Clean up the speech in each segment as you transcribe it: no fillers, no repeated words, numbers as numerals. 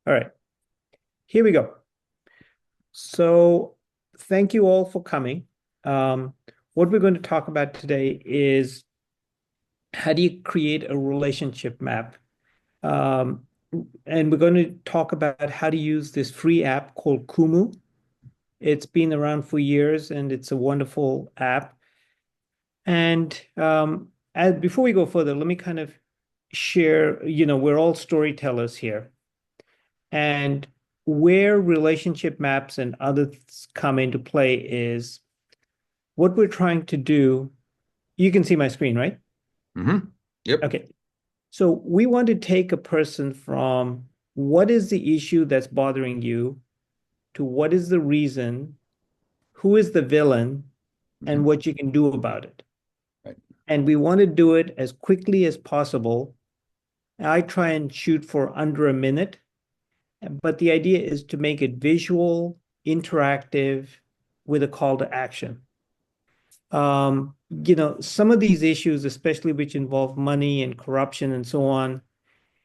All right, here we go. So, thank you all for coming. Um, what we're going to talk about today is how do you create a relationship map? Um, and we're going to talk about how to use this free app called Kumu. It's been around for years and it's a wonderful app. And before we go further, let me kind of share, we're all storytellers here. And where relationship maps and others come into play is what we're trying to do. You can see my screen, right? Yep. Okay. So we want to take a person from what is the issue that's bothering you to what is the reason, who is the villain, and hmm what you can do about it. Right. And we want to do it as quickly as possible. I try and shoot for under a minute, but the idea is to make it visual, interactive, with a call to action. Some of these issues, especially which involve money and corruption and so on,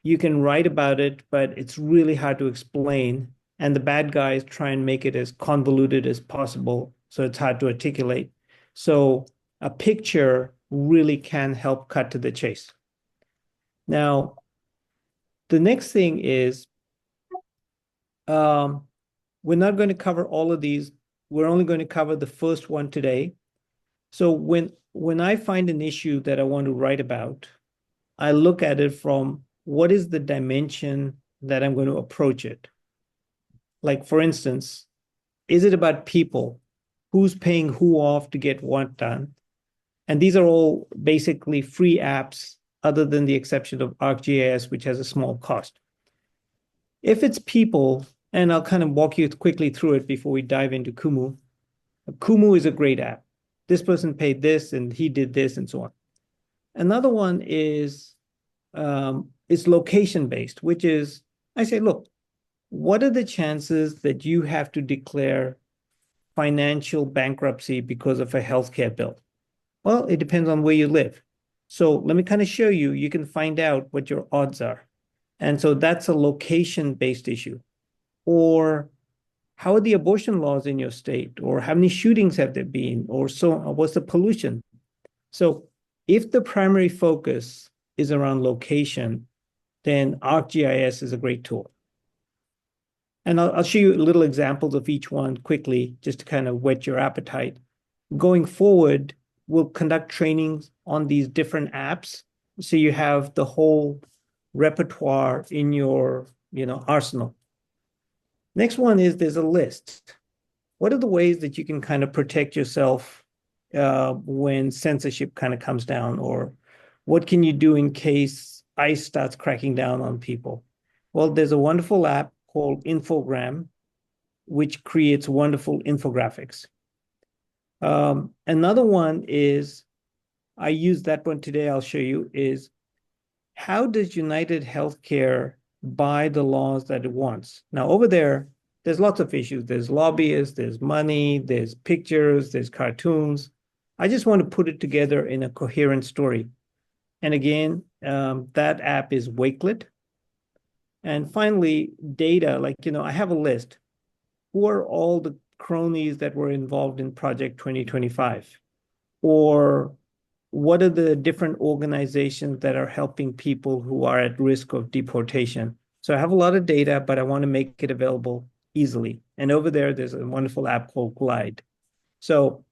you can write about it, but it's really hard to explain. And the bad guys try and make it as convoluted as possible, so it's hard to articulate. So a picture really can help cut to the chase. Now, the next thing is um, we're not going to cover all of these. We're only going to cover the first one today. So when I find an issue that I want to write about, I look at it from what is the dimension that I'm going to approach it. Like, for instance, is it about people? Who's paying who off to get what done? And these are all basically free apps, other than the exception of ArcGIS, which has a small cost. If it's people, and I'll kind of walk you quickly through it before we dive into Kumu. Kumu is a great app. This person paid this and he did this and so on. Another one is it's location based, which is I say, look, what are the chances that you have to declare financial bankruptcy because of a healthcare bill? Well, it depends on where you live. So let me kind of show you, you can find out what your odds are. And so that's a location based issue. Or how are the abortion laws in your state? Or how many shootings have there been? Or so what's the pollution? So if the primary focus is around location, then ArcGIS is a great tool. And I'll show you little examples of each one quickly, just to kind of whet your appetite. Going forward, we'll conduct trainings on these different apps. So you have the whole repertoire in your, arsenal. Next one is there's a list. What are the ways that you can kind of protect yourself when censorship kind of comes down? Or what can you do in case ICE starts cracking down on people? Well, there's a wonderful app called Infogram, which creates wonderful infographics. Another one is, I use that one today, I'll show you, is how does United Healthcare buy the laws that it wants? Now, over there, there's lots of issues. There's lobbyists, there's money, there's pictures, there's cartoons. I just want to put it together in a coherent story. And again, that app is Wakelet. And finally, data, like, I have a list. Who are all the cronies that were involved in Project 2025? Or what are the different organizations that are helping people who are at risk of deportation? So I have a lot of data, but I want to make it available easily. And over there, there's a wonderful app called Glide. So,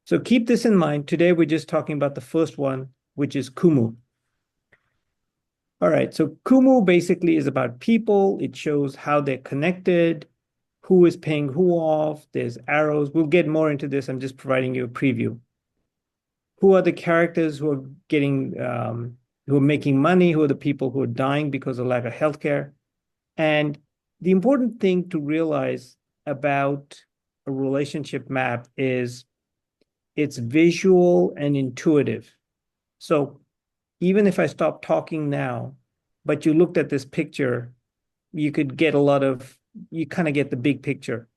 so keep this in mind. Today, we're just talking about the first one, which is Kumu. All right, so Kumu basically is about people. It shows how they're connected, who is paying who off. There's arrows. We'll get more into this. I'm just providing you a preview. Who are the characters who are who are making money? Who are the people who are dying because of lack of healthcare? And the important thing to realize about a relationship map is it's visual and intuitive. So even if I stop talking now, but you looked at this picture, you could get you kind of get the big picture.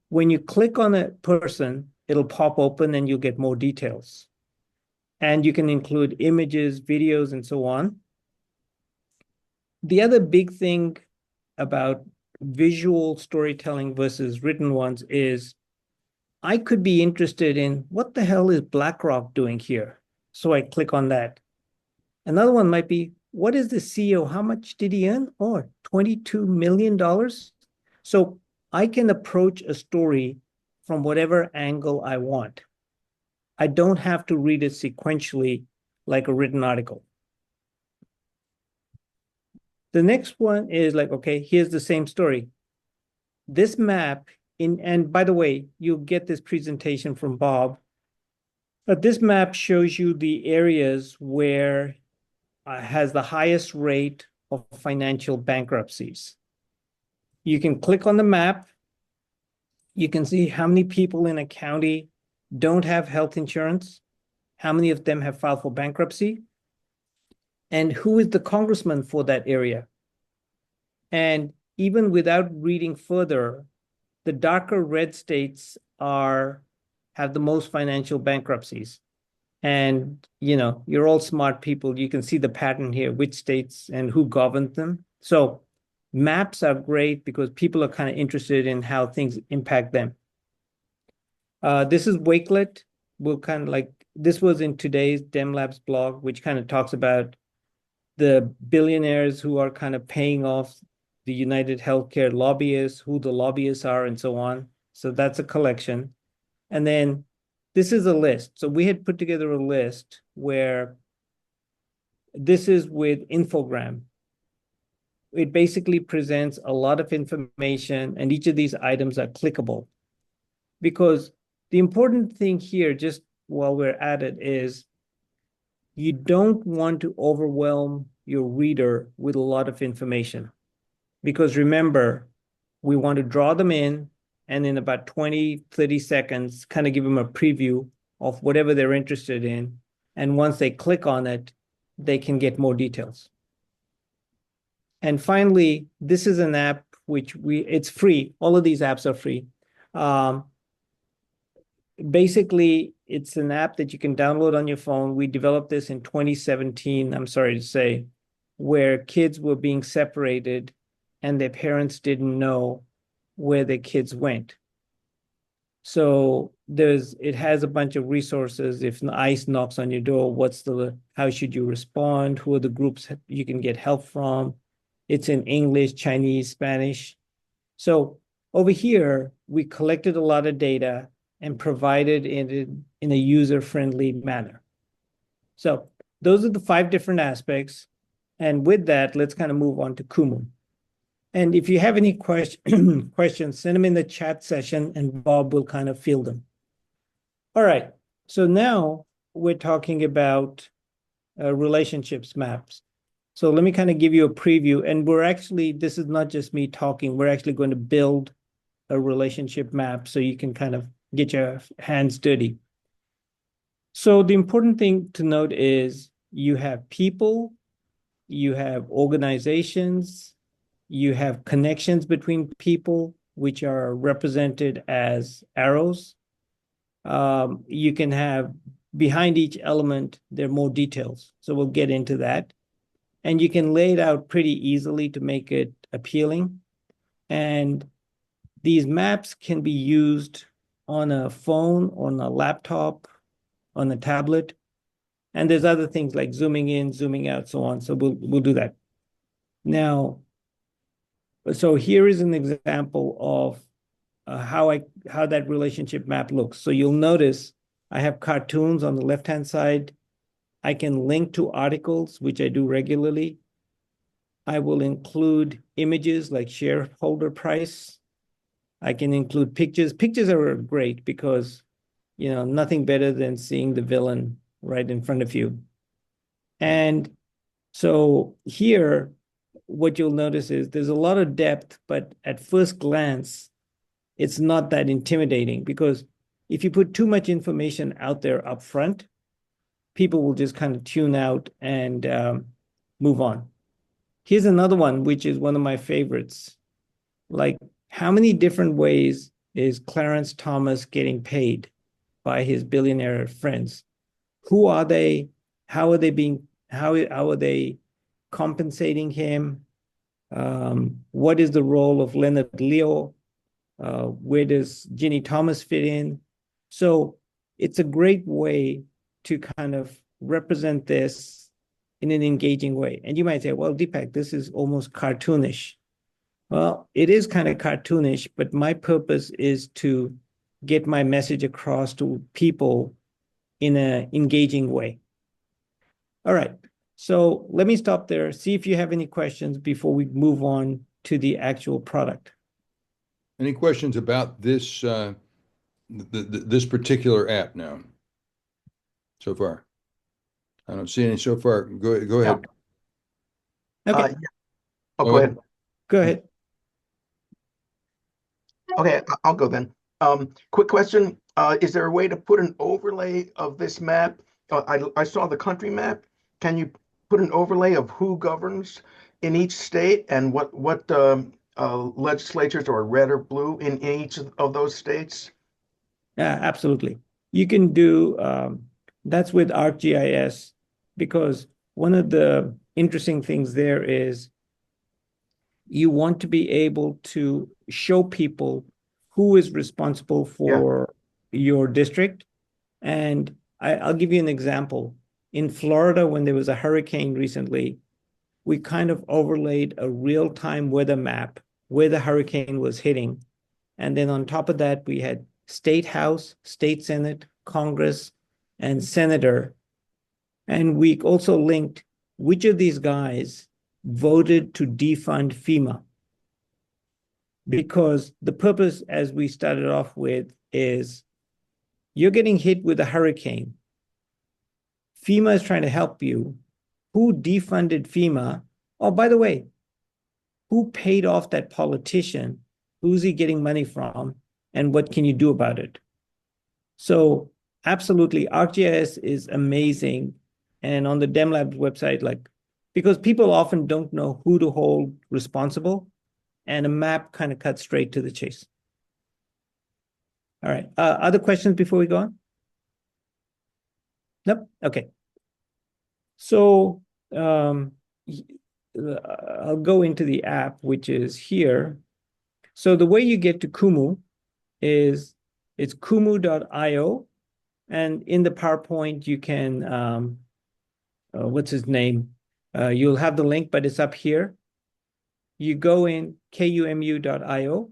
When you click on a person, it'll pop open and you'll get more details. And you can include images, videos, and so on. The other big thing about visual storytelling versus written ones is I could be interested in what the hell is BlackRock doing here? So I click on that. Another one might be, what is the CEO? How much did he earn? Oh, $22 million. So I can approach a story from whatever angle I want. I don't have to read it sequentially like a written article. The next one is like, okay, here's the same story. This map and by the way, you'll get this presentation from Bob, but this map shows you the areas where has the highest rate of financial bankruptcies. You can click on the map. You can see how many people in a county don't have health insurance, how many of them have filed for bankruptcy, and who is the congressman for that area. And even without reading further, the darker red states have the most financial bankruptcies. And you're all smart people. You can see the pattern here, which states and who governs them. So maps are great because people are kind of interested in how things impact them. This is Wakelet. We'll kind of like this was in today's DemLabs blog, which kind of talks about the billionaires who are kind of paying off the United Healthcare lobbyists, who the lobbyists are, and so on. So that's a collection. And then this is a list. So we had put together a list where this is with Infogram. It basically presents a lot of information, and each of these items are clickable. Because the important thing here, just while we're at it, is you don't want to overwhelm your reader with a lot of information. Because remember, we want to draw them and in about 20, 30 seconds, kind of give them a preview of whatever they're interested in. And once they click on it, they can get more details. And finally, this is an app which it's free. All of these apps are free. Basically, it's an app that you can download on your phone. We developed this in 2017, I'm sorry to say, where kids were being separated and their parents didn't know where their kids went. So it has a bunch of resources. If ICE knocks on your door, how should you respond? Who are the groups you can get help from? It's in English, Chinese, Spanish. So over here, we collected a lot of data and provided it in a user-friendly manner. So those are the 5 different aspects. And with that, let's kind of move on to Kumu. And if you have any questions, send them in the chat session and Bob will kind of field them. All right, so now we're talking about relationships maps. So let me kind of give you a preview. And this is not just me talking, we're actually going to build a relationship map so you can kind of get your hands dirty. So the important thing to note is you have people, you have organizations, you have connections between people, which are represented as arrows. You can have behind each element, there are more details. So we'll get into that. And you can lay it out pretty easily to make it appealing. And these maps can be used on a phone, on a laptop, on a tablet. And there's other things like zooming in, zooming out, so on. So we'll do that. Now, so here is an example of how that relationship map looks. So you'll notice I have cartoons on the left-hand side. I can link to articles, which I do regularly. I will include images like shareholder price. I can include pictures. Pictures are great because, nothing better than seeing the villain right in front of you. And so here, what you'll notice is there's a lot of depth, but at first glance, it's not that intimidating because if you put too much information out there up front, people will just kind of tune out and move on. Here's another one, which is one of my favorites. Like, how many different ways is Clarence Thomas getting paid by his billionaire friends? Who are they? How are they compensating him? What is the role of Leonard Leo? Where does Ginny Thomas fit in? So it's a great way to kind of represent this in an engaging way. And you might say, well, Deepak, this is almost cartoonish. Well, it is kind of cartoonish, but my purpose is to get my message across to people in an engaging way. All right. So let me stop there. See if you have any questions before we move on to the actual product. Any questions about this this particular app now? So far, I don't see any so far. Go ahead. Okay. Yeah. Oh, go ahead. Go ahead. Okay, I'll go then. Quick question. Is there a way to put an overlay of this map? I saw the country map. Can you put an overlay of who governs in each state and what legislatures are red or blue in each of those states? Yeah, absolutely. You can do that's with ArcGIS, because one of the interesting things there is you want to be able to show people who is responsible for your district. And I'll give you an example. In Florida, when there was a hurricane recently, we kind of overlaid a real-time weather map where the hurricane was hitting. And then on top of that, we had state house, state senate, Congress, and senator. And we also linked which of these guys voted to defund FEMA. Because the purpose, as we started off with, is you're getting hit with a hurricane. FEMA is trying to help you. Who defunded FEMA? Oh, by the way, who paid off that politician? Who's he getting money from? And what can you do about it? So absolutely, ArcGIS is amazing. And on the DemLabs website, because people often don't know who to hold responsible, and a map kind of cuts straight to the chase. All right. Other questions before we go on? Nope. Okay. So I'll go into the app, which is here. So the way you get to Kumu is it's kumu.io. And in the PowerPoint, you can, what's his name? You'll have the link, but it's up here. You go in kumu.io.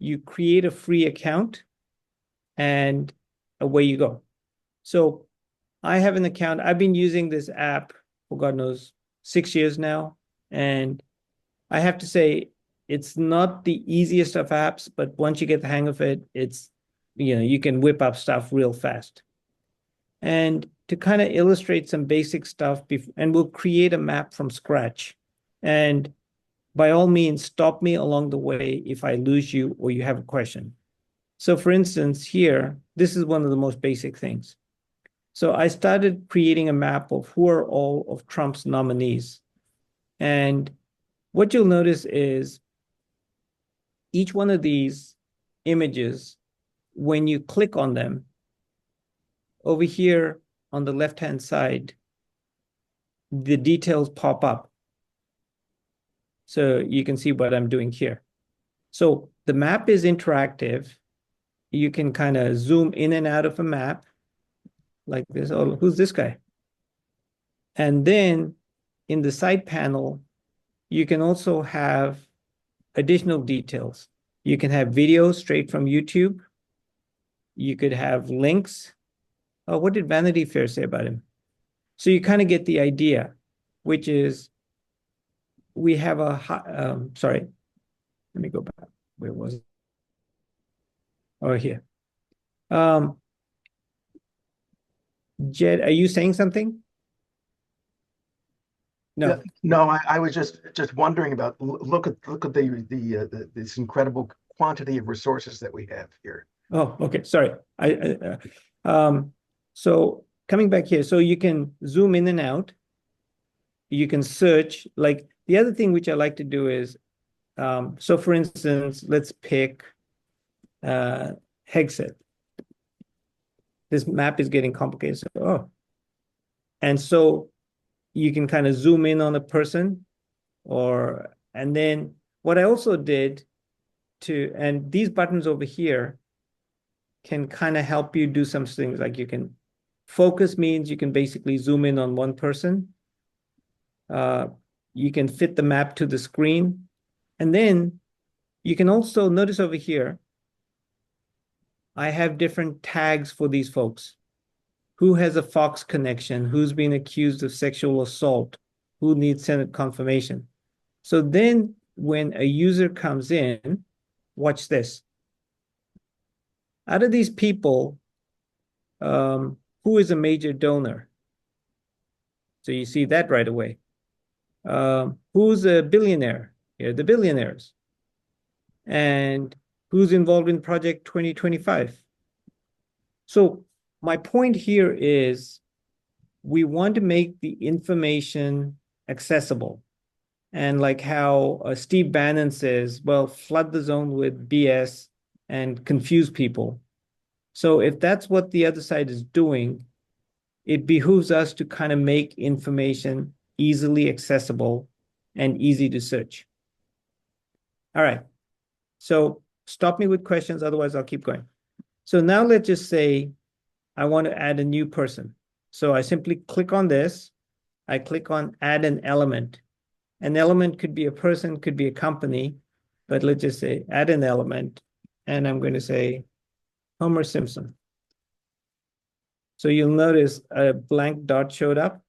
You create a free account, and away you go. So I have an account. I've been using this app for God knows 6 years now. And I have to say, it's not the easiest of apps, but once you get the hang of it, it's, you can whip up stuff real fast. And to kind of illustrate some basic stuff, and we'll create a map from scratch. And by all means, stop me along the way if I lose you or you have a question. So for instance, here, this is one of the most basic things. So I started creating a map of who are all of Trump's nominees. And what you'll notice is each one of these images, when you click on them, over here on the left-hand side, the details pop up. So you can see what I'm doing here. So the map is interactive. You can kind of zoom in and out of a map like this. Oh, who's this guy? And then in the side panel, you can also have additional details. You can have videos straight from YouTube. You could have links. Oh, what did Vanity Fair say about him? So you kind of get the idea, which is we have sorry, let me go back. Where was it? Oh, here. Jed, are you saying something? No. No, I was just wondering about look at this incredible quantity of resources that we have here. Oh, okay. Sorry. So coming back here, so you can zoom in and out. You can search. Like the other thing which I like to do is, so for instance, let's pick Hexet. This map is getting complicated. So, and so you can kind of zoom in on a person, and then what I also did and these buttons over here can kind of help you do some things. Like you can focus means you can basically zoom in on one person. You can fit the map to the screen. And then you can also notice over here, I have different tags for these folks. Who has a Fox connection? Who's been accused of sexual assault? Who needs Senate confirmation? So then when a user comes in, watch this. Out of these people, who is a major donor? So you see that right away. Who's a billionaire? Here are the billionaires. And who's involved in Project 2025? So my point here is we want to make the information accessible. And like how Steve Bannon says, well, flood the zone with BS and confuse people. So if that's what the other side is doing, it behooves us to kind of make information easily accessible and easy to search. All right. So stop me with questions, otherwise I'll keep going. So now let's just say I want to add a new person. So I simply click on this. I click on add an element. An element could be a person, could be a company, but let's just say add an element. And I'm going to say Homer Simpson. So you'll notice a blank dot showed up.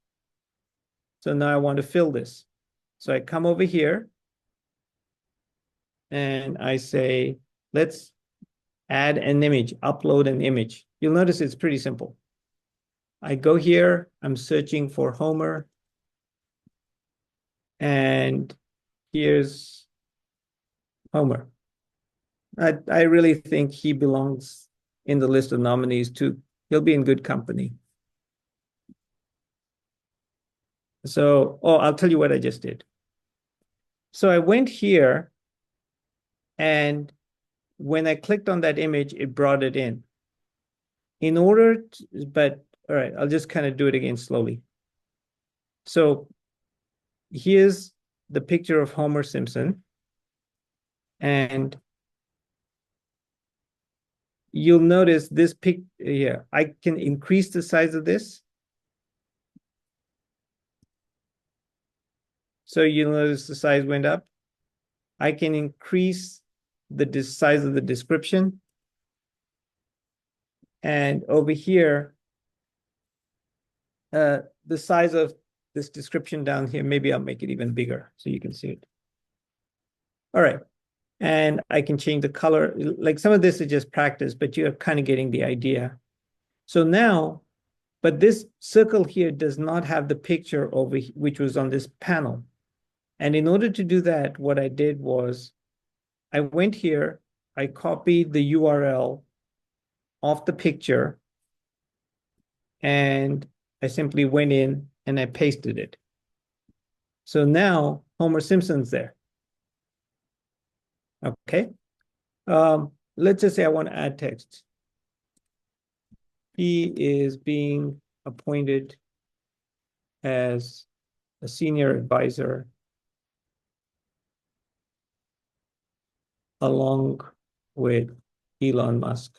So now I want to fill this. So I come over here and I say, let's add an image, upload an image. You'll notice it's pretty simple. I go here, I'm searching for Homer. And here's Homer. I really think he belongs in the list of nominees too. He'll be in good company. So, I'll tell you what I just did. So I went here, and when I clicked on that image, it brought it in. All right, I'll just kind of do it again slowly. So here's the picture of Homer Simpson. And you'll notice this pic here. I can increase the size of this. So you'll notice the size went up. I can increase the size of the description. And over here, the size of this description down here, maybe I'll make it even bigger so you can see it. All right. And I can change the color. Like some of this is just practice, but you're kind of getting the idea. So now, but this circle here does not have the picture which was on this panel. And in order to do that, what I did was I went here, I copied the URL of the picture, and I simply went in and I pasted it. So now Homer Simpson's there. Okay. Let's just say I want to add text. He is being appointed as a senior advisor along with Elon Musk.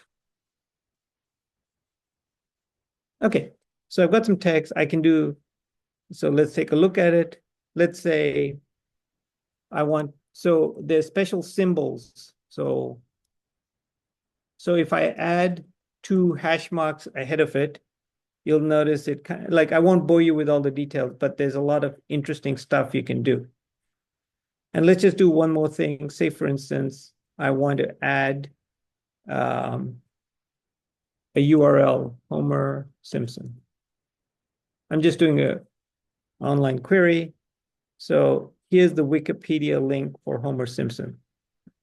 Okay, so I've got some text I can do. So let's take a look at it. Let's say so there's special symbols. So if I add 2 hash marks ahead of it, you'll notice it kind of, like, I won't bore you with all the details, but there's a lot of interesting stuff you can do. And let's just do one more thing. Say, for instance, I want to add a URL, Homer Simpson. I'm just doing an online query. So here's the Wikipedia link for Homer Simpson.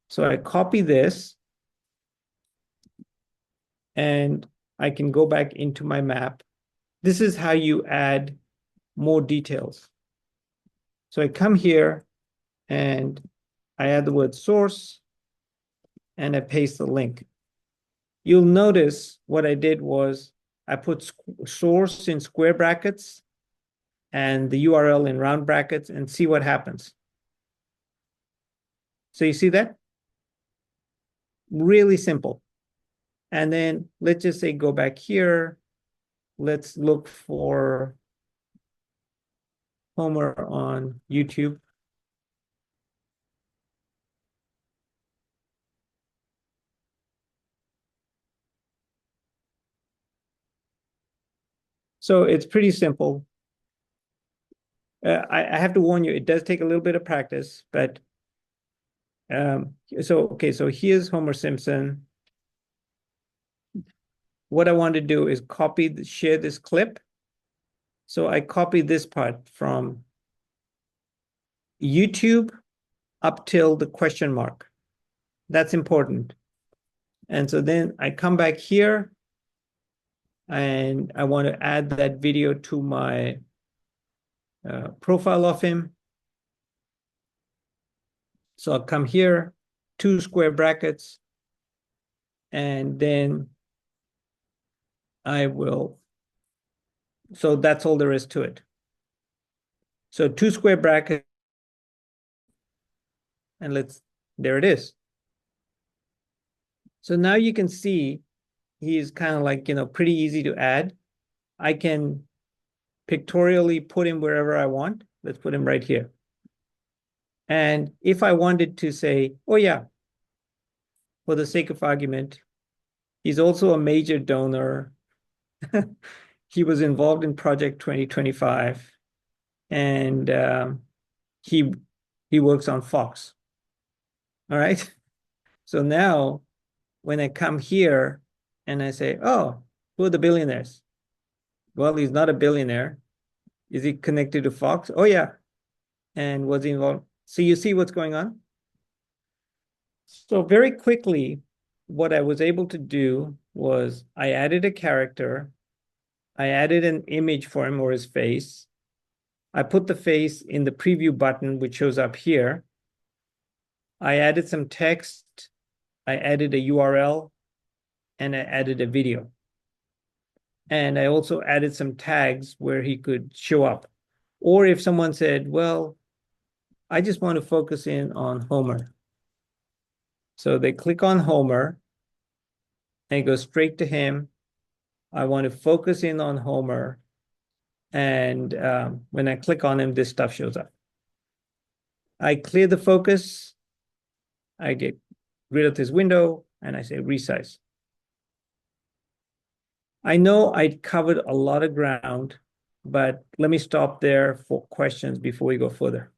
So I copy this, and I can go back into my map. This is how you add more details. So I come here and I add the word source and I paste the link. You'll notice what I did was I put source in square brackets and the URL in round brackets, and see what happens. So you see that? Really simple. And then let's just say go back here. Let's look for Homer on YouTube. So it's pretty simple. I have to warn you, it does take a little bit of practice, but so here's Homer Simpson. What I want to do is share this clip. So I copy this part from YouTube up till the question mark. That's important. And so then I come back here and I want to add that video to my profile of him. So I'll come here, 2 square brackets, and then I will, so that's all there is to it. So 2 square brackets, and there it is. So now you can see he's kind of like, pretty easy to add. I can pictorially put him wherever I want. Let's put him right here. And if I wanted to say, oh yeah, for the sake of argument, he's also a major donor. He was involved in Project 2025, and he works on Fox. All right. So now when I come here and I say, oh, who are the billionaires? Well, he's not a billionaire. Is he connected to Fox? Oh, yeah. And was he involved? So you see what's going on? So very quickly, what I was able to do was I added a character. I added an image for him or his face. I put the face in the preview button, which shows up here. I added some text. I added a URL, and I added a video. And I also added some tags where he could show up. Or if someone said, well, I just want to focus in on Homer. So they click on Homer and go straight to him. I want to focus in on Homer. And when I click on him, this stuff shows up. I clear the focus. I get rid of this window and I say resize. I know I covered a lot of ground, but let me stop there for questions before we go further.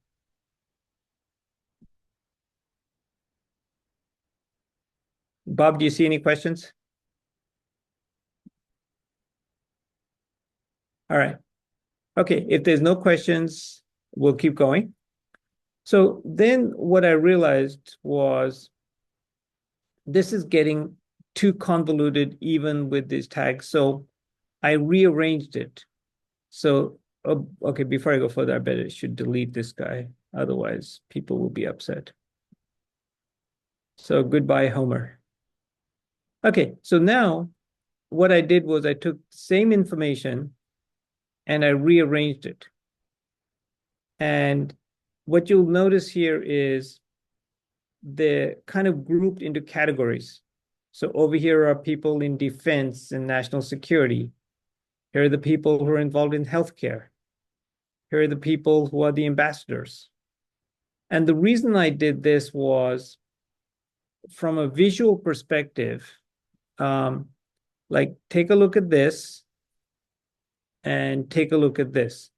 Bob, do you see any questions? All right. Okay, if there's no questions, we'll keep going. So then what I realized was this is getting too convoluted even with these tags. So I rearranged it. So, okay, before I go further, I better should delete this guy. Otherwise, people will be upset. So goodbye, Homer. Okay, so now what I did was I took the same information and I rearranged it. And what you'll notice here is they're kind of grouped into categories. So over here are people in defense and national security. Here are the people who are involved in healthcare. Here are the people who are the ambassadors. And the reason I did this was from a visual perspective, like take a look at this and take a look at this.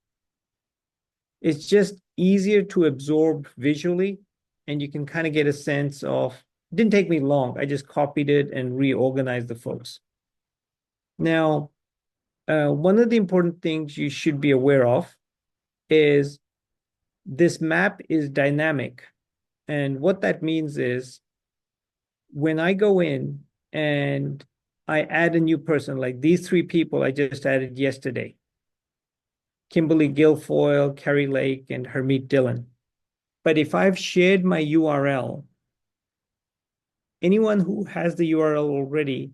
It's just easier to absorb visually, and you can kind of get a sense of, it didn't take me long. I just copied it and reorganized the folks. Now, one of the important things you should be aware of is this map is dynamic. And what that means is when I go in and I add a new person, like these 3 people I just added yesterday, Kimberly Guilfoyle, Carrie Lake, and Hermeet Dillon. But if I've shared my URL, anyone who has the URL already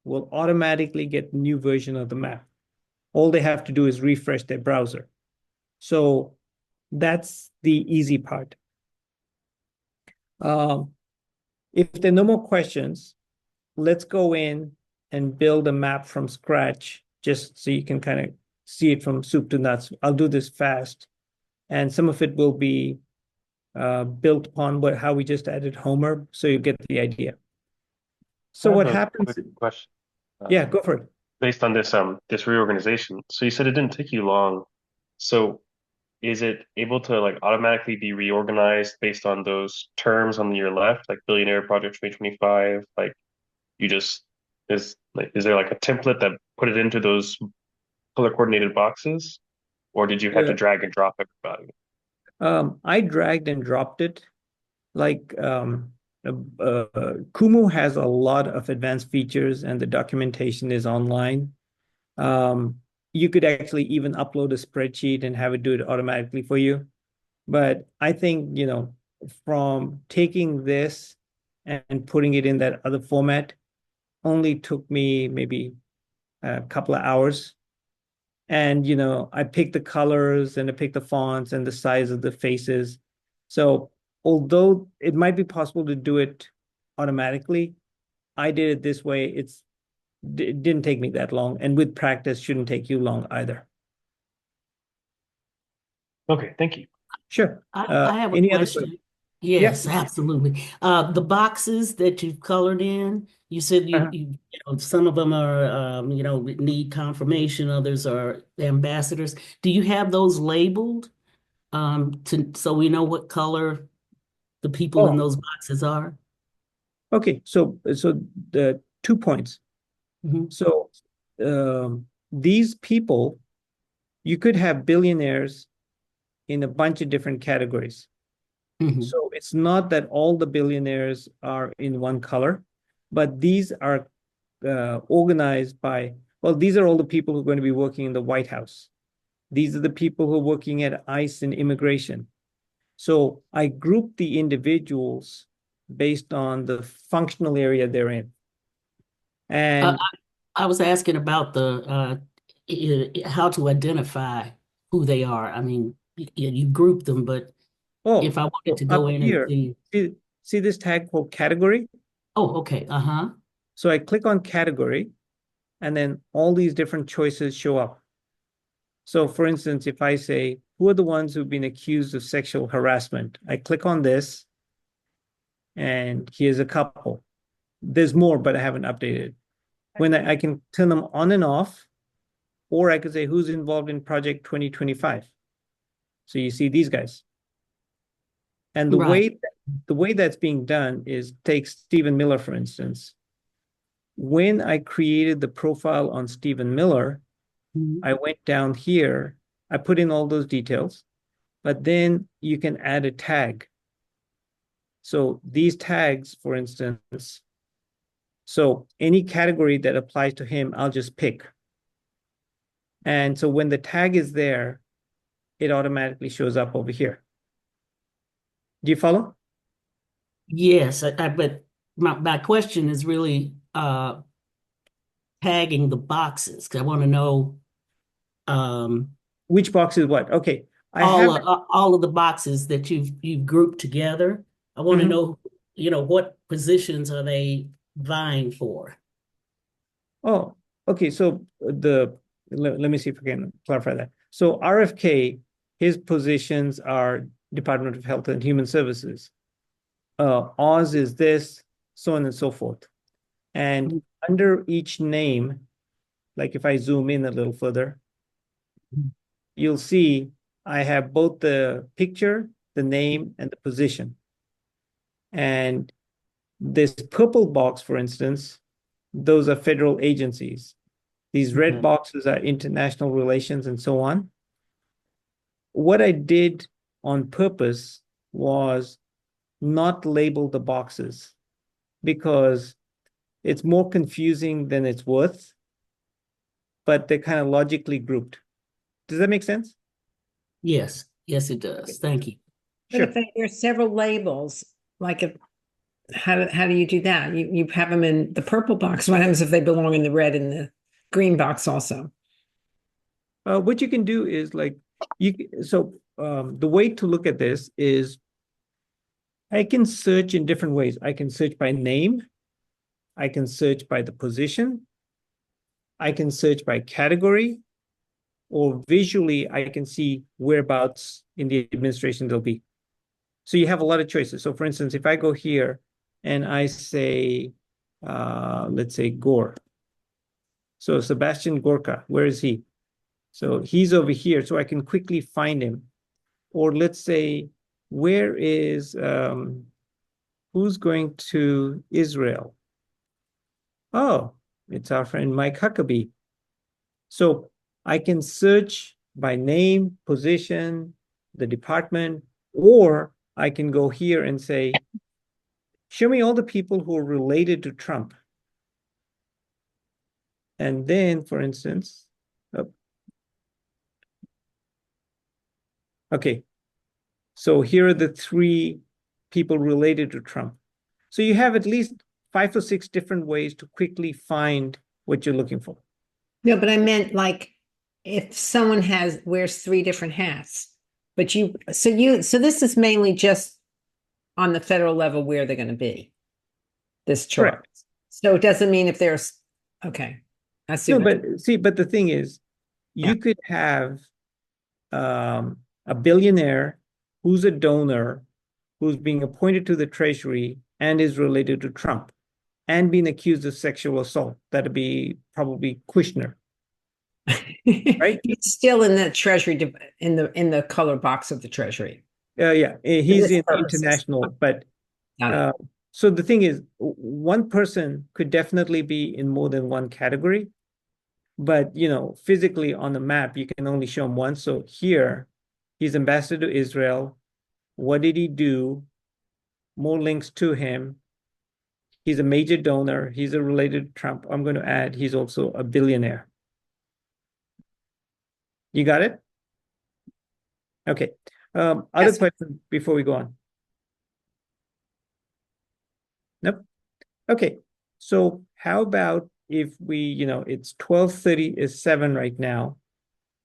will automatically get the new version of the map. All they have to do is refresh their browser. So that's the easy part. Um, if there are no more questions, let's go in and build a map from scratch, just so you can kind of see it from soup to nuts. I'll do this fast, and some of it will be built upon how we just added Homer, so you get the idea. So I have what a happens? quick question. Yeah, go for it. Based on this reorganization. So you said it didn't take you long. So is it able to like automatically be reorganized based on those terms on your left, like Billionaire Project 2025? Like you just is there like a template that put it into those color coordinated boxes, or did you have to Yeah. drag and drop everybody? I dragged and dropped it. Like Kumu has a lot of advanced features, and the documentation is online. You could actually even upload a spreadsheet and have it do it automatically for you. But I think, from taking this and putting it in that other format only took me maybe a couple of hours. And, I picked the colors and I picked the fonts and the size of the faces. So although it might be possible to do it automatically, I did it this way. It didn't take me that long. And with practice, shouldn't take you long either. Okay, thank you. Sure. I have a Any other question. questions? Yes, Yeah. absolutely. The boxes that you've colored in, you said Uh-huh. some of them are, need confirmation, others are ambassadors. Do you have those labeled, so we know what color the people in Oh, those boxes are? okay. So the 2 points. Mhm, So these people, you could have billionaires in a bunch of different categories. mhm, So it's not that all the billionaires are in one color, but these are organized by, well, these are all the people who are going to be working in the White House. These are the people who are working at ICE and immigration. So I group the individuals based on the functional area they're in. Uh, And I was asking about how to identify who they are. I mean, you group them, but oh, if I wanted so to go up in and here, see, see this tag called category? oh, okay, uh-huh. So I click on category, and then all these different choices show up. So for instance, if I say, who are the ones who've been accused of sexual harassment? I click on this, and here's a couple. There's more, but I haven't updated. When I can turn them on and off, or I could say, who's involved in Project 2025? So you see these guys. And Right. the way that's being done is take Stephen Miller, for instance. When I created the profile on Stephen Miller, Mhm. I went down here, I put in all those details, but then you can add a tag. So these tags, for instance, so any category that applies to him, I'll just pick. And so when the tag is there, it automatically shows up over here. Do you follow? Yes, but my question is really tagging the boxes. 'Cause I want to know um, Which box is what? Okay, I have. all of the boxes that you've grouped together. I want to Mhm. know, what positions are they vying for? Oh, okay. So let me see if I can clarify that. So RFK, his positions are Department of Health and Human Services. Oz is this, so on and so forth. And under each name, like if I zoom in a little further, you'll see I have both the picture, the name, and the position. And this purple box, for instance, those are federal agencies. These red Okay. boxes are international relations and so on. What I did on purpose was not label the boxes because it's more confusing than it's worth, but they're kind of logically grouped. Does that make sense? Yes, yes, it does. Thank you. But Sure. if there's several labels, like if how do you do that? You have them in the purple box. What happens if they belong in the red and the green box also? What you can do is the way to look at this is I can search in different ways. I can search by name. I can search by the position. I can search by category, or visually, I can see whereabouts in the administration they'll be. So you have a lot of choices. So for instance, if I go here and I say, let's say Gore. So Sebastian Gorka, where is he? So he's over here, so I can quickly find him. Or let's say, where is, who's going to Israel? Oh, it's our friend Mike Huckabee. So I can search by name, position, the department, or I can go here and say, show me all the people who are related to Trump. And then, for instance, okay, so here are the 3 people related to Trump. So you have at least 5 or 6 different ways to quickly find what you're looking for. No, but I meant like if someone wears 3 different hats, but so this is mainly just on the federal level where they're going to be, this chart. Correct. So it doesn't mean if there's, okay, I see. No, but the thing is, you could have a billionaire who's a donor, who's being appointed to the Treasury and is related to Trump and being accused of sexual assault. That'd be probably Kushner. Right? He's still in the Treasury, in the color box of the Treasury. Yeah, he's in international, but so the thing is, one person could definitely be in more than one category, but physically on the map, you can only show him once. So here, he's ambassador to Israel. What did he do? More links to him. He's a major donor. He's related to Trump. I'm going to add, he's also a billionaire. You got it? Okay. Other questions before we go on? Nope. Okay. So how about if we, it's 12:37 right now.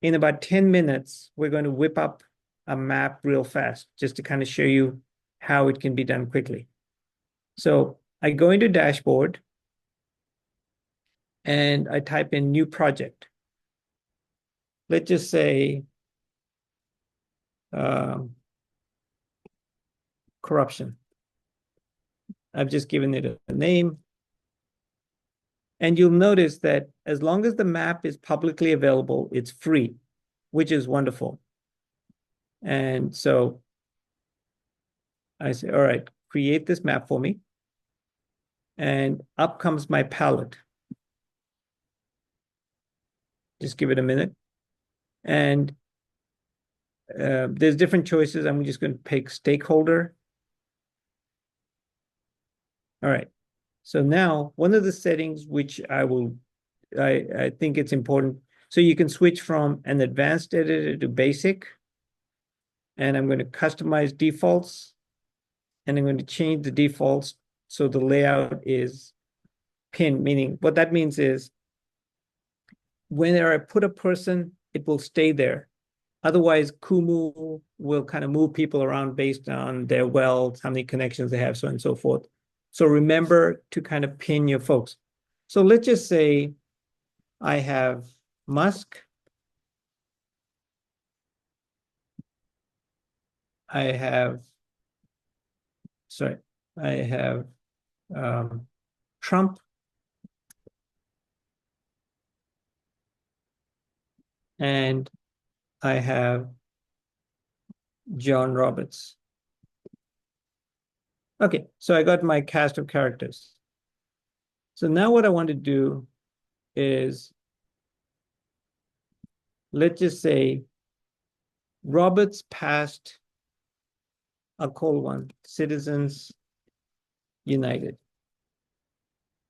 In about 10 minutes, we're going to whip up a map real fast, just to kind of show you how it can be done quickly. So I go into dashboard and I type in new project. Let's just say corruption. I've just given it a name. And you'll notice that as long as the map is publicly available, it's free, which is wonderful. And so I say, all right, create this map for me. And up comes my palette. Just give it a minute. And there's different choices. I'm just going to pick stakeholder. All right. So now one of the settings which I think it's important. So you can switch from an advanced editor to basic. And I'm going to customize defaults. And I'm going to change the defaults so the layout is pinned, meaning what that means is whenever I put a person, it will stay there. Otherwise, Kumu will kind of move people around based on their wealth, how many connections they have, so on and so forth. So remember to kind of pin your folks. So let's just say I have Musk. I have Trump. And I have John Roberts. Okay, so I got my cast of characters. So now what I want to do is, let's just say Roberts passed, I'll call one, Citizens United.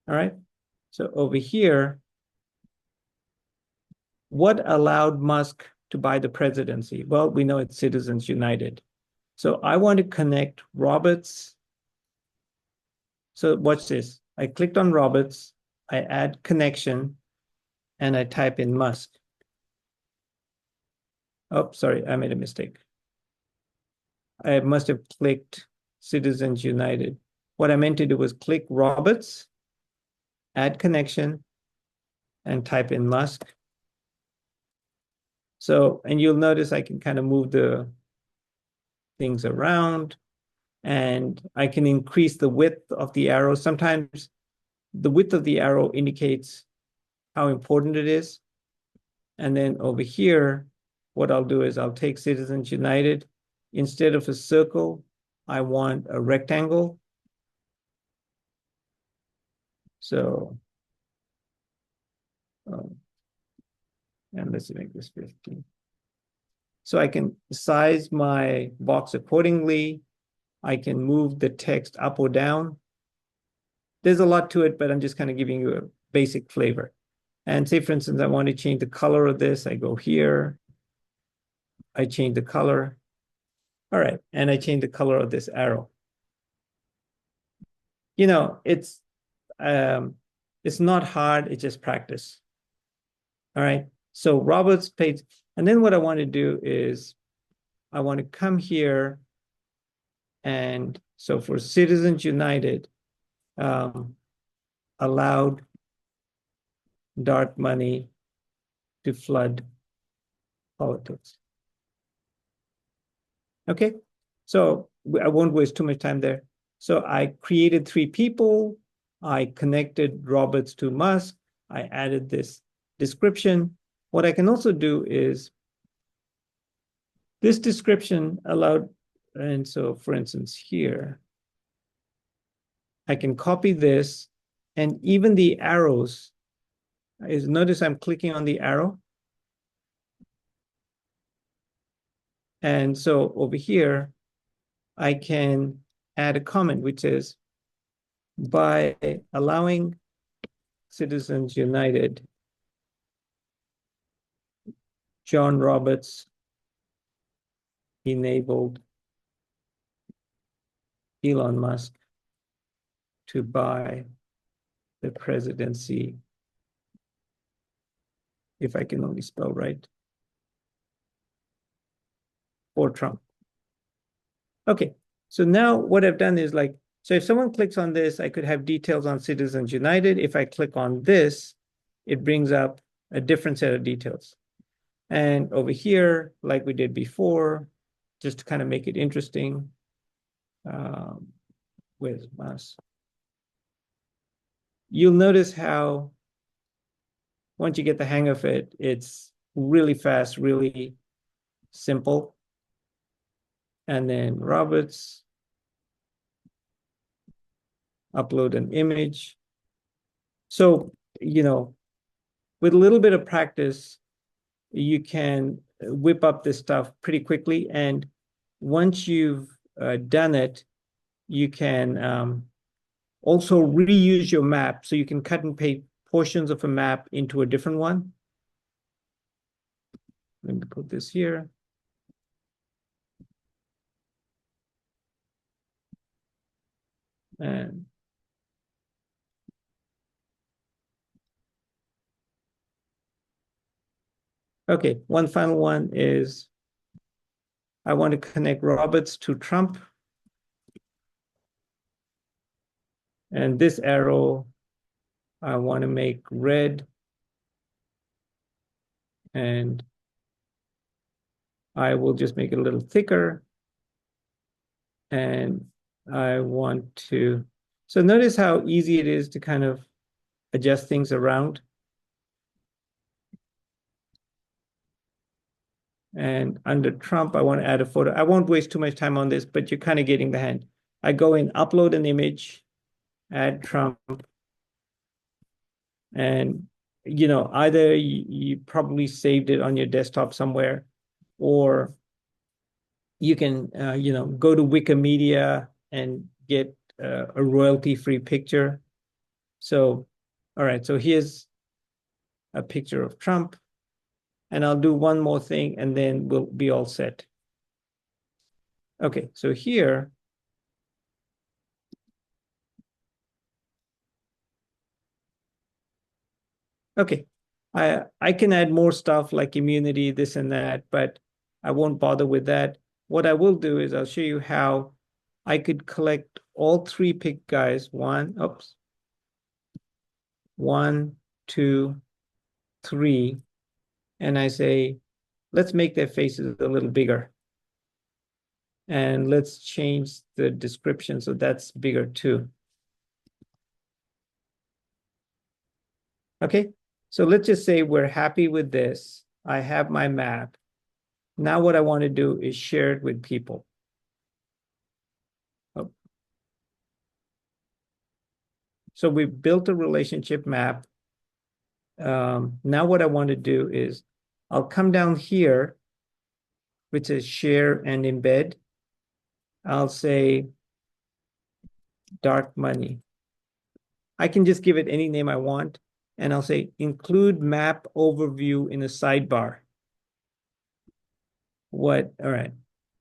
All right, so over here, what allowed Musk to buy the presidency? Well, we know it's Citizens United. So I want to connect Roberts. So watch this. I clicked on Roberts, I add connection, and I type in Musk. Oh, sorry, I made a mistake. I must have clicked Citizens United. What I meant to do was click Roberts, add connection, and type in Musk. So, and you'll notice I can kind of move the things around, and I can increase the width of the arrow. Sometimes the width of the arrow indicates how important it is. And then over here, what I'll do is I'll take Citizens United. Instead of a circle, I want a rectangle. So, and let's make this 15. So I can size my box accordingly. I can move the text up or down. There's a lot to it, but I'm just kind of giving you a basic flavor. And say, for instance, I want to change the color of this. I go here. I change the color. All right. And I change the color of this arrow. You know, it's not hard. It's just practice. All right. So Robert's page. And then what I want to do is I want to come here. And so for Citizens United, allowed dark money to flood politics. Okay, so I won't waste too much time there. So I created 3 people. I connected Roberts to Musk. I added this description. What I can also do is this description allowed, and so for instance here, I can copy this, and even the arrows, notice I'm clicking on the arrow. And so over here, I can add a comment which says, by allowing Citizens United, John Roberts enabled Elon Musk to buy the presidency, if I can only spell right, for Trump. Okay, so now what I've done is like, so if someone clicks on this, I could have details on Citizens United. If I click on this, it brings up a different set of details. And over here, like we did before, just to kind of make it interesting, where's Musk? You'll notice how once you get the hang of it, it's really fast, really simple. And then Roberts, upload an image. So, you know, with a little bit of practice, you can whip up this stuff pretty quickly. And once you've done it, you can also reuse your map. So you can cut and paste portions of a map into a different one. Let me put this here. And okay, one final one is I want to connect Roberts to Trump. And this arrow, I want to make red. And I will just make it a little thicker. And I want to, so notice how easy it is to kind of adjust things around. And under Trump, I want to add a photo. I won't waste too much time on this, but you're kind of getting the hang. I go in, upload an image, add Trump. And, you know, either you probably saved it on your desktop somewhere, or you can, you know, go to Wikimedia and get a royalty-free picture. So, all right, so here's a picture of Trump. And I'll do one more thing, and then we'll be all set. Okay, so here, okay, I can add more stuff like immunity, this and that, but I won't bother with that. What I will do is I'll show you how I could collect all three pick guys. One, 2, 3. And I say, let's make their faces a little bigger. And let's change the description so that's bigger too. Okay, so let's just say we're happy with this. I have my map. Now what I want to do is share it with people. Oh. So we built a relationship map. Now what I want to do is I'll come down here, which is share and embed. I'll say dark money. I can just give it any name I want. And I'll say include map overview in a sidebar. All right.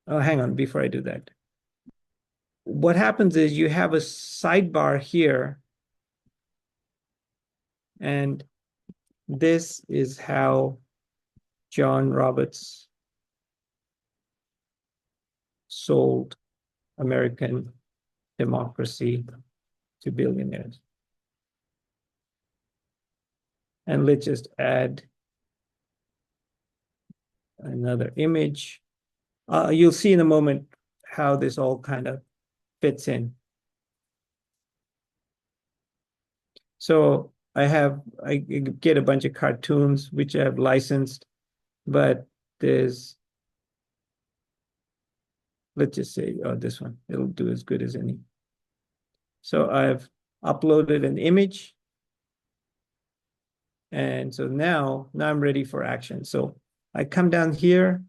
Oh, hang on before I do that. What happens is you have a sidebar here. And this is how John Roberts sold American democracy to billionaires. And let's just add another image. You'll see in a moment how this all kind of fits in. So I get a bunch of cartoons which I have licensed, but let's just say, this one, it'll do as good as any. So I've uploaded an image. And so now I'm ready for action. So I come down here,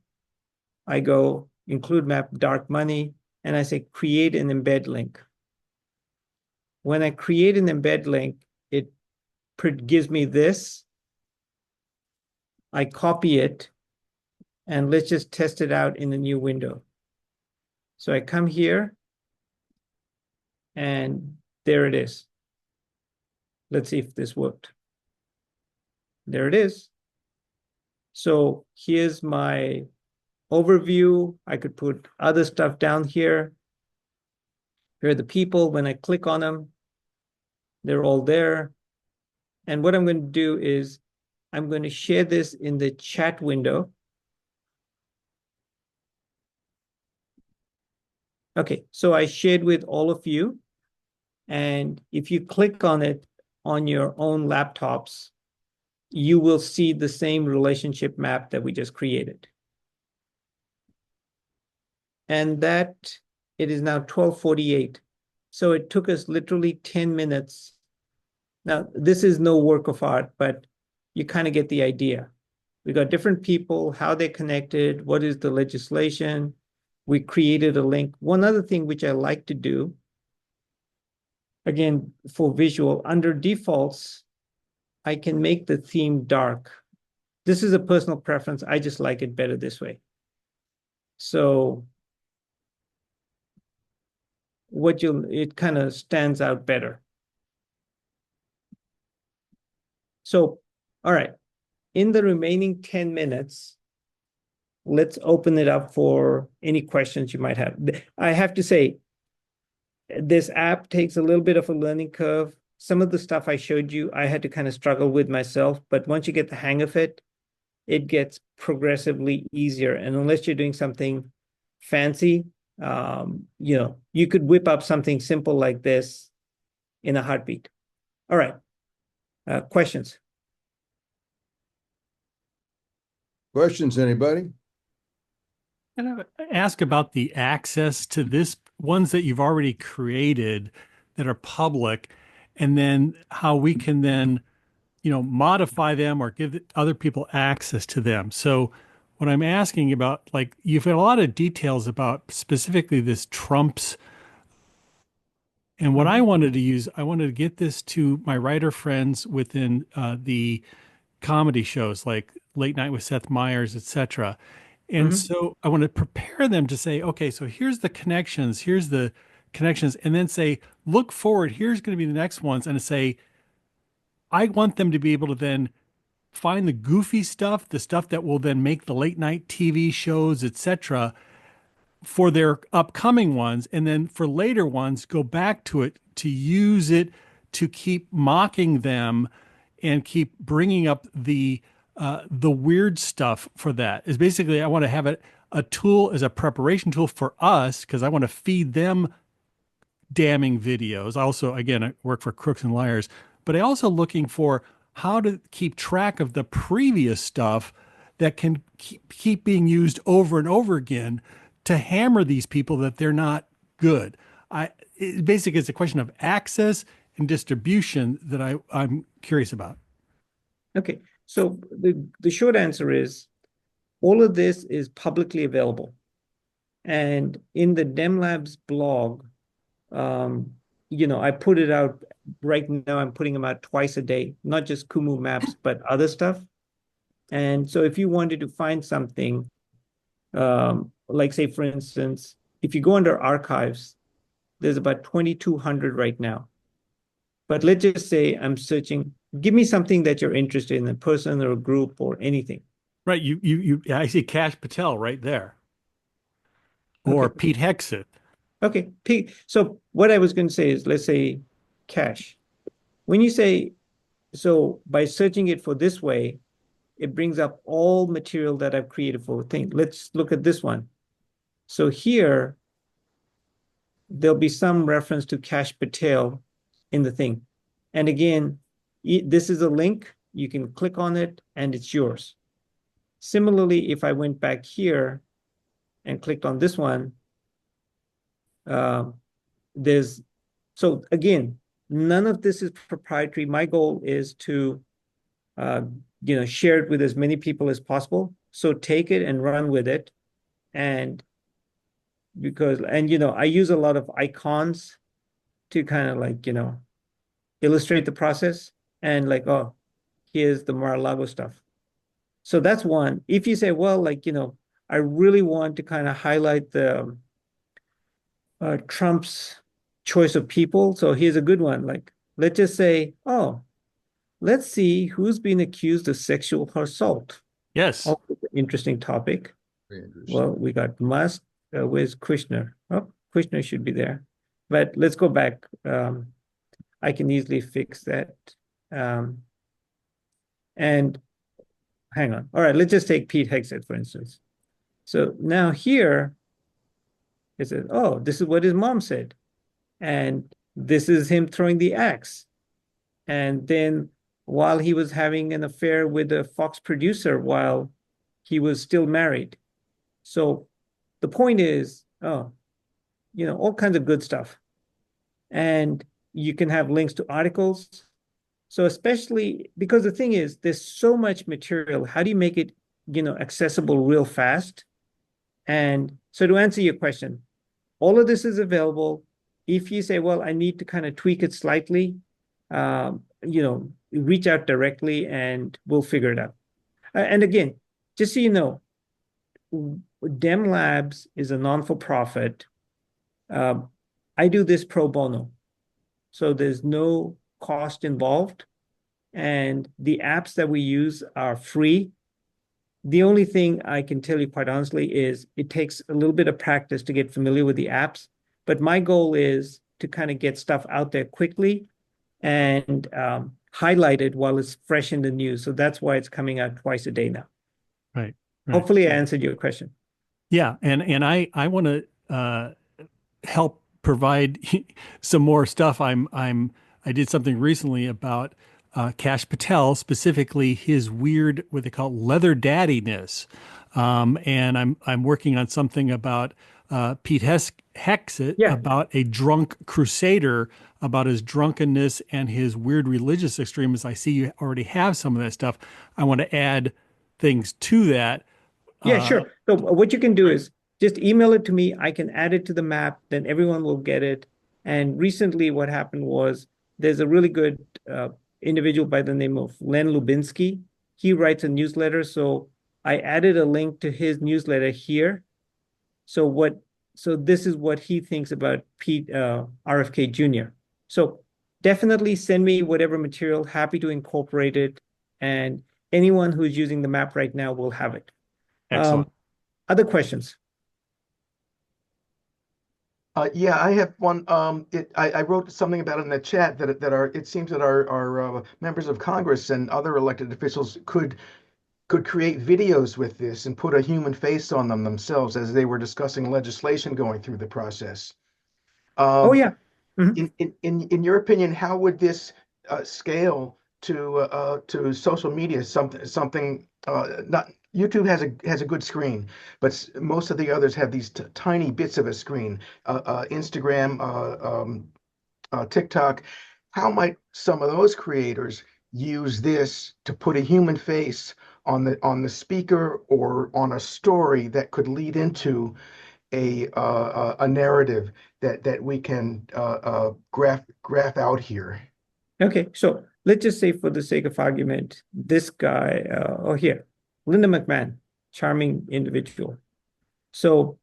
I go include map dark money, and I say create an embed link. When I create an embed link, it gives me this. I copy it, and let's just test it out in a new window. So I come here, and there it is. Let's see if this worked. There it is. So here's my overview. I could put other stuff down here. Here are the people. When I click on them, they're all there. And what I'm going to do is I'm going to share this in the chat window. Okay, so I shared with all of you. And if you click on it on your own laptops, you will see the same relationship map that we just created. And that it is now 12:48. So it took us literally 10 minutes. Now, this is no work of art, but you kind of get the idea. We got different people, how they're connected, what is the legislation. We created a link. One other thing which I like to do, again, for visual, under defaults, I can make the theme dark. This is a personal preference. I just like it better this way. So it kind of stands out better. So, all right, in the remaining 10 minutes, let's open it up for any questions you might have. I have to say, this app takes a little bit of a learning curve. Some of the stuff I showed you, I had to kind of struggle with myself, but once you get the hang of it, it gets progressively easier. And unless you're doing something fancy, you could whip up something simple like this in a heartbeat. All right, questions? Questions, anybody? And I ask about the access to this ones that you've already created that are public, and then how we can then, modify them or give other people access to them. So what I'm asking about, like, you've got a lot of details about specifically this Trump's, and what I wanted to get this to my writer friends within the comedy shows like Late Night with Seth Meyers, etc. And so I want to prepare them to say, okay, so here's the connections, and then say, look forward, here's going to be the next ones, and say, I want them to be able to then find the goofy stuff, the stuff that will then make the late night TV shows, etc., for their upcoming ones, and then for later ones, go back to it to use it to keep mocking them and keep bringing up the weird stuff for that. Is basically I want to have a tool as a preparation tool for us because I want to feed them damning videos. Also, again, I work for Crooks and Liars, but I also looking for how to keep track of the previous stuff that can keep being used over and over again to hammer these people that they're not good. Basically, it's a question of access and distribution that I'm curious about. Okay, so the short answer is all of this is publicly available. And in the DemLabs blog, I put it out right now. I'm putting them out twice a day, not just Kumu maps, but other stuff. And so if you wanted to find something, like say, for instance, if you go under archives, there's about 2,200 right now. But let's just say I'm searching, give me something that you're interested in, a person or a group or anything. Right. I see Cash Patel right there. Or Okay. Pete Hexet. Okay. So what I was going to say is, let's say cash. When you say, so by searching it for this way, it brings up all material that I've created for a thing. Let's look at this one. So here, there'll be some reference to Cash Patel in the thing. And again, this is a link. You can click on it and it's yours. Similarly, if I went back here and clicked on this one, so again, none of this is proprietary. My goal is to share it with as many people as possible. So take it and run with it. And I use a lot of icons to kind of illustrate the process and oh, here's the Mar-a-Lago stuff. So that's one. If you say, well, I really want to kind of highlight the Trump's choice of people. So here's a good one. Let's just say, oh, let's see who's been accused of sexual assault. Yes. Oh, interesting topic. Very interesting. Well, we got Musk. Where's Kushner? Oh, Kushner should be there. But let's go back. I can easily fix that. And hang on. All right, let's just take Pete Hexet, for instance. So now here, it says, oh, this is what his mom said. And this is him throwing the axe. And then while he was having an affair with a Fox producer while he was still married. So the point is, all kinds of good stuff. And you can have links to articles. So especially because the thing is, there's so much material. How do you make it, accessible real fast? And so to answer your question, all of this is available. If you say, well, I need to kind of tweak it slightly, reach out directly and we'll figure it out. And again, just so you know, Dem Labs is a non-for-profit. I do this pro bono. So there's no cost involved. And the apps that we use are free. The only thing I can tell you quite honestly is it takes a little bit of practice to get familiar with the apps. But my goal is to kind of get stuff out there quickly and highlight it while it's fresh in the news. So that's why it's coming out twice a day now. Right. Hopefully I answered your question. Yeah. And I want to help provide some more stuff. I did something recently about Cash Patel, specifically his weird, what they call leather daddiness. And I'm working on something about Pete Hexet, about a drunk crusader, about his drunkenness and his weird religious extremism. I see you already have some of that stuff. I want to add things to that. Yeah, sure. So what you can do is just email it to me. I can add it to the map, then everyone will get it. And recently what happened was there's a really good individual by the name of Len Lubinsky. He writes a newsletter. So I added a link to his newsletter here. So this is what he thinks about Pete RFK Jr. So definitely send me whatever material, happy to incorporate it. And anyone who's using the map right now will have it. Excellent. Other questions? Yeah, I have one. I wrote something about it in the chat it seems that our members of Congress and other elected officials could create videos with this and put a human face on them themselves as they were discussing legislation going through the process. Oh yeah. Mhm. In your opinion, how would this scale to social media? Something not YouTube has a good screen, but most of the others have these tiny bits of a screen. Instagram, TikTok. How might some of those creators use this to put a human face on the speaker or on a story that could lead into a narrative that we can graph out here? Okay, so let's just say for the sake of argument, this guy, here, Linda McMahon, charming individual. So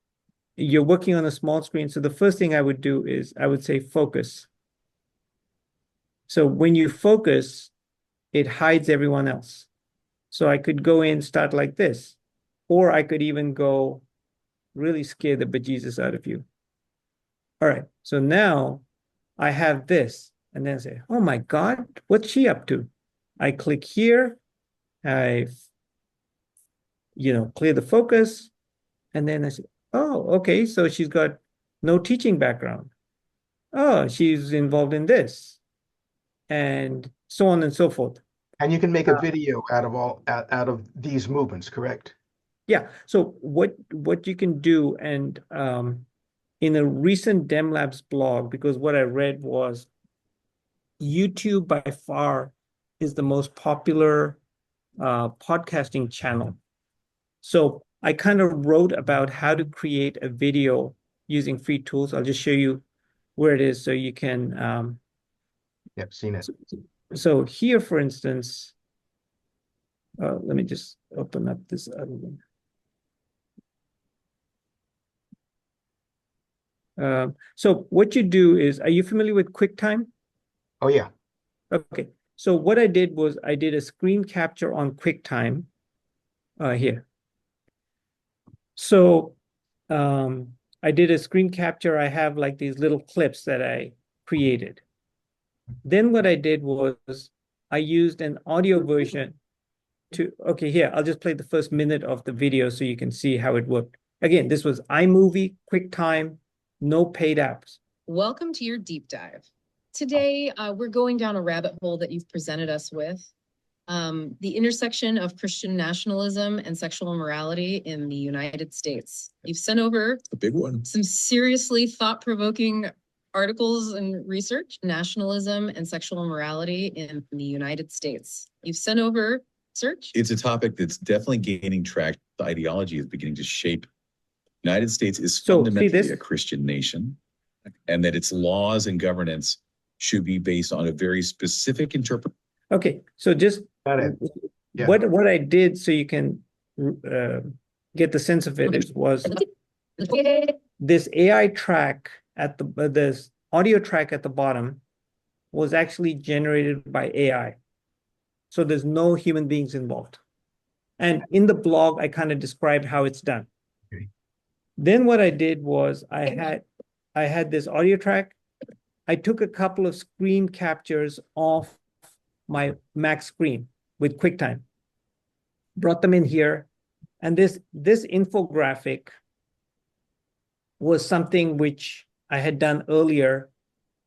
you're working on a small screen. So the first thing I would do is I would say focus. So when you focus, it hides everyone else. So I could go in, start like this, or I could even go really scare the bejesus out of you. All right, so now I have this, and then I say, oh my God, what's she up to? I click here, I, clear the focus, and then I say, oh, okay, so she's got no teaching background. Oh, she's involved in this, and so on and so forth. And you can make a video out of these movements, correct? Yeah. So what you can do, and in a recent Dem Labs blog, because what I read was YouTube by far is the most popular podcasting channel. So I kind of wrote about how to create a video using free tools. I'll just show you where it is so you can. Yep, seen it. So here, for instance, let me just open up this other one. So what you do is, are you familiar with QuickTime? Oh yeah. Okay. So what I did was I did a screen capture on QuickTime here. So I did a screen capture. I have like these little clips that I created. Then what I did was I used an audio version okay, here, I'll just play the first minute of the video so you can see how it worked. Again, this was iMovie, QuickTime, no paid apps. Welcome to your deep dive. Today, we're going down a rabbit hole that you've presented us with. The intersection of Christian nationalism and sexual immorality in the United States. You've sent over a big one. Some seriously thought-provoking articles and research, nationalism and sexual immorality in the United States. You've sent over research. It's a topic that's definitely gaining traction. The ideology is beginning to shape. The United States is fundamentally a Christian nation, and that its laws and governance should be based on a very specific interpretation. Okay, so just Yeah. what I did so you can get the sense of it was this AI track at this audio track at the bottom was actually generated by AI. So there's no human beings involved. And in the blog, I kind of described how it's done. Okay. Then what I did was I had this audio track. I took a couple of screen captures off my Mac screen with QuickTime, brought them in here. And this infographic was something which I had done earlier.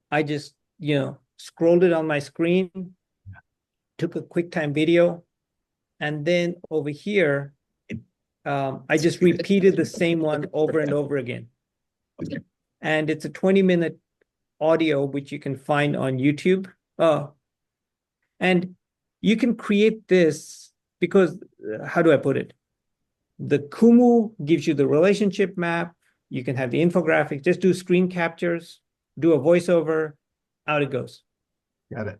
I just, scrolled it on my screen, took a QuickTime video, and then over here, I just repeated the same one over and over again. And it's a 20-minute audio, which you can find on YouTube. And you can create this because, how do I put it? The Kumu gives you the relationship map. You can have the infographic, just do screen captures, do a voiceover, out it goes. Got it.